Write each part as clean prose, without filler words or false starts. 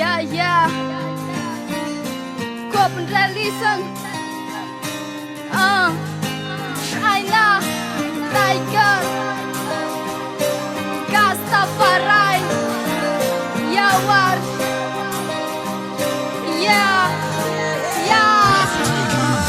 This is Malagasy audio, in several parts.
yeah. Kopen releasen. Shaynah, Tiger, Gasy Tafa Art Ray, GTART. Yeah.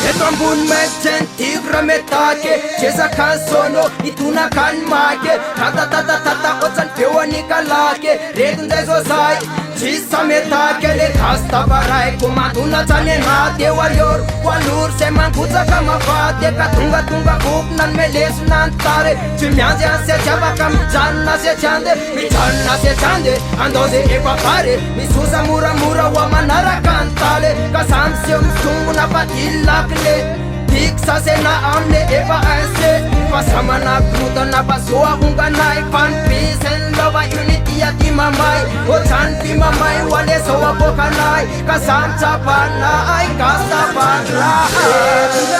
Eto ambony maitsenitiko raha metake Tezaka ny sono, itonaka ny make Tatatatata ohatsany feo anikalaky Retin-jay zao zay, tsisy sa metake Le Gasy Tafa Art Ray ko mandonatsany anaty Eo arioro, voalory zay mangotsaka mavaty Ka tonga kopona ny melesona ny tare Tsy mianjy any sy atiavaka mijanona sy atiande Mijanona sy atiande, andao zay efa pare Misosa moramora ho manaraka ny tale Ka samy seho misongona fa dilakile Tiky sasena amle efa ainse Fa samana krotana fa soa honganay Fa ny pisen lova unity ati mamay Ohatsany pimamay ho ale zao abokanay Ka samy tsapanay Gasy Tafa Art Ray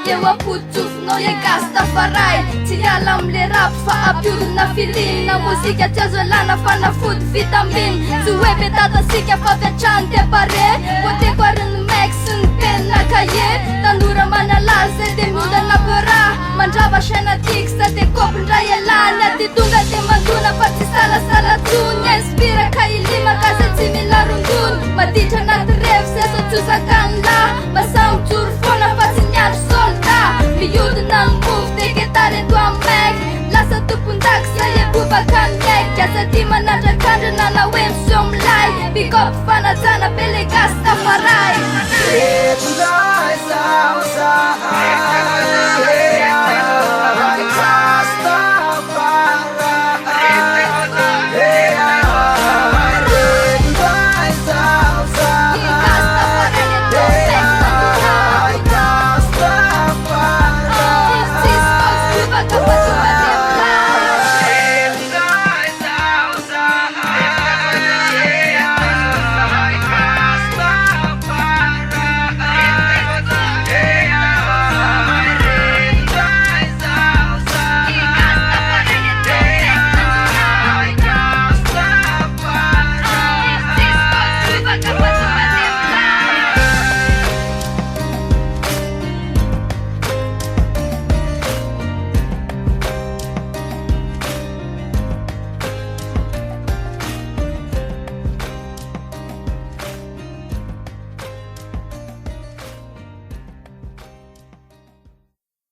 Eu aputsufno e Gasy Tafa Art Ray Tsy hiala amle rap fa apiodina filin Na mozika tsy azo alana fa nafody vitamin Tsy hoe betatasika fa viatrany de pare Poteko ary ny mek sy ny penina kaye Tanora manalazy zay de miodana pera Mandrava Shaynah tiky sa de kopindray elany Ady tonga de mandona fa tsy salasala tsony Inspira ka ilima ka se tsy mila rondony Maditra anaty revo se so tsosakany la Masamy tsoro fona fa tsy niandro solda Miodina ny move de GTART eto amek Lasa tompon-dako zay ebobaka ny mek Asa ty manandrakandrina na hoe miseho milay Big up fanajana